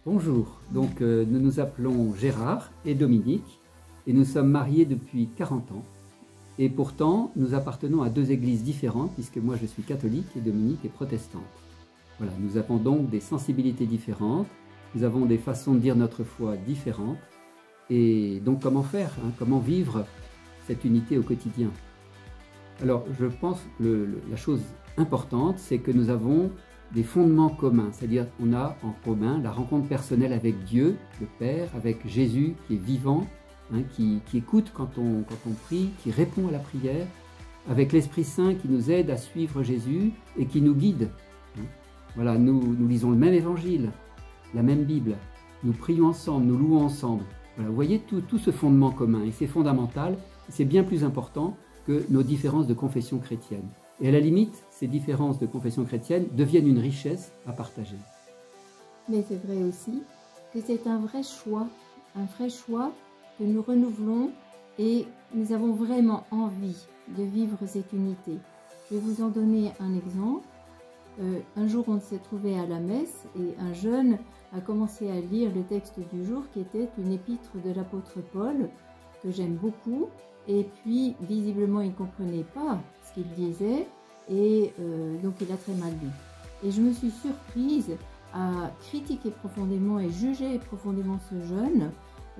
Bonjour, donc nous nous appelons Gérard et Dominique et nous sommes mariés depuis 40 ans. Et pourtant, nous appartenons à deux églises différentes puisque moi je suis catholique et Dominique est protestante. Voilà, nous avons donc des sensibilités différentes, nous avons des façons de dire notre foi différentes. Et donc comment faire, comment vivre cette unité au quotidien? Alors je pense que la chose importante, c'est que nous avons des fondements communs, c'est-à-dire on a en commun la rencontre personnelle avec Dieu, le Père, avec Jésus qui est vivant, qui écoute quand on prie, qui répond à la prière, avec l'Esprit Saint qui nous aide à suivre Jésus et qui nous guide. Voilà, nous lisons le même évangile, la même Bible, nous prions ensemble, nous louons ensemble. Voilà, vous voyez tout ce fondement commun et c'est fondamental, c'est bien plus important que nos différences de confession chrétienne. Et à la limite, ces différences de confession chrétienne deviennent une richesse à partager. Mais c'est vrai aussi que c'est un vrai choix que nous renouvelons et nous avons vraiment envie de vivre cette unité. Je vais vous en donner un exemple. Un jour, on s'est trouvé à la messe et un jeune a commencé à lire le texte du jour qui était une épître de l'apôtre Paul, que j'aime beaucoup. Et puis, visiblement, il ne comprenait pas ce qu'il disait et donc il a très mal lu. Et je me suis surprise à critiquer profondément et juger profondément ce jeune.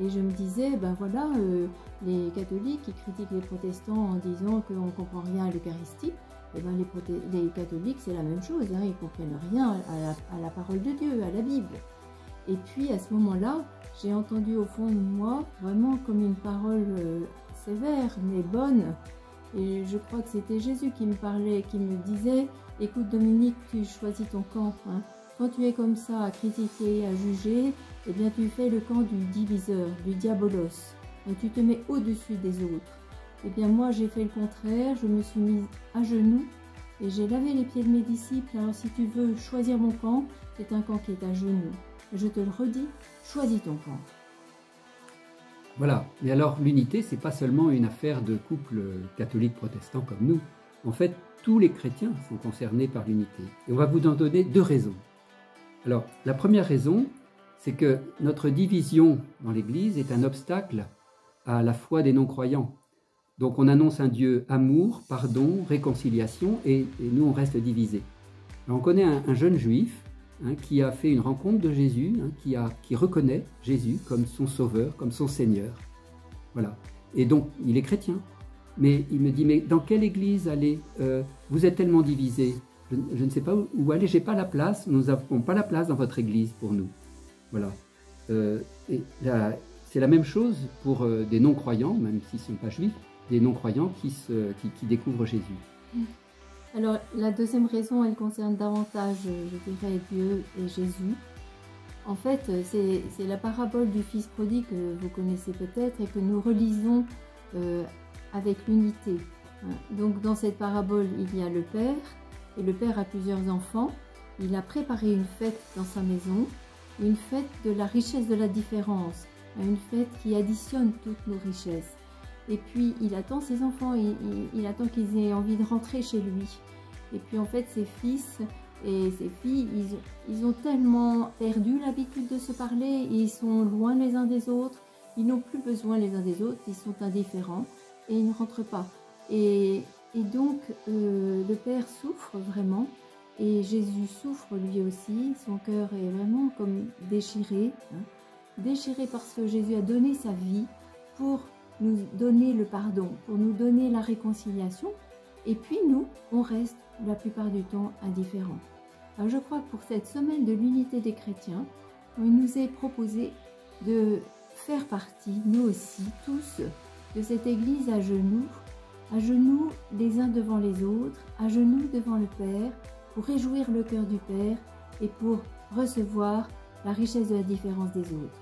Et je me disais, ben voilà, les catholiques qui critiquent les protestants en disant qu'on ne comprend rien à l'Eucharistie, et ben les catholiques c'est la même chose, ils ne comprennent rien à la parole de Dieu, à la Bible. Et puis à ce moment-là, j'ai entendu au fond de moi vraiment comme une parole sévère mais bonne. Et je crois que c'était Jésus qui me parlait, qui me disait, écoute Dominique, tu choisis ton camp. Quand tu es comme ça à critiquer, à juger, eh bien tu fais le camp du diviseur, du diabolos. Et tu te mets au-dessus des autres. Eh bien moi j'ai fait le contraire, je me suis mise à genoux et j'ai lavé les pieds de mes disciples. Alors si tu veux choisir mon camp, c'est un camp qui est à genoux. Je te le redis, choisis ton camp. Voilà, mais alors l'unité, c'est pas seulement une affaire de couple catholique protestant comme nous. En fait, tous les chrétiens sont concernés par l'unité. Et on va vous en donner deux raisons. Alors, la première raison, c'est que notre division dans l'Église est un obstacle à la foi des non-croyants. Donc on annonce un Dieu amour, pardon, réconciliation, et nous on reste divisés. Alors, on connaît un jeune juif qui a fait une rencontre de Jésus, qui reconnaît Jésus comme son sauveur, comme son Seigneur. Voilà. Et donc, il est chrétien. Mais il me dit, mais dans quelle église aller? Vous êtes tellement divisés. Je ne sais pas où aller, j'ai pas la place. Nous n'avons pas la place dans votre église pour nous. Voilà. C'est la même chose pour des non-croyants, même s'ils ne sont pas juifs, des non-croyants qui découvrent Jésus. Alors, la deuxième raison, elle concerne davantage, je dirais, Dieu et Jésus. En fait, c'est la parabole du fils prodigue que vous connaissez peut-être et que nous relisons avec l'unité. Donc, dans cette parabole, il y a le Père, et le Père a plusieurs enfants. Il a préparé une fête dans sa maison, une fête de la richesse de la différence, une fête qui additionne toutes nos richesses. Et puis, il attend ses enfants, il attend qu'ils aient envie de rentrer chez lui. Et puis, en fait, ses fils et ses filles, ils ont tellement perdu l'habitude de se parler, ils sont loin les uns des autres, ils n'ont plus besoin les uns des autres, ils sont indifférents et ils ne rentrent pas. Et donc, le Père souffre vraiment, et Jésus souffre lui aussi, son cœur est vraiment comme déchiré, déchiré parce que Jésus a donné sa vie pour nous donner le pardon, pour nous donner la réconciliation, et puis nous, on reste la plupart du temps indifférents. Alors je crois que pour cette semaine de l'unité des chrétiens, il nous est proposé de faire partie, nous aussi, tous, de cette église à genoux les uns devant les autres, à genoux devant le Père, pour réjouir le cœur du Père et pour recevoir la richesse de la différence des autres.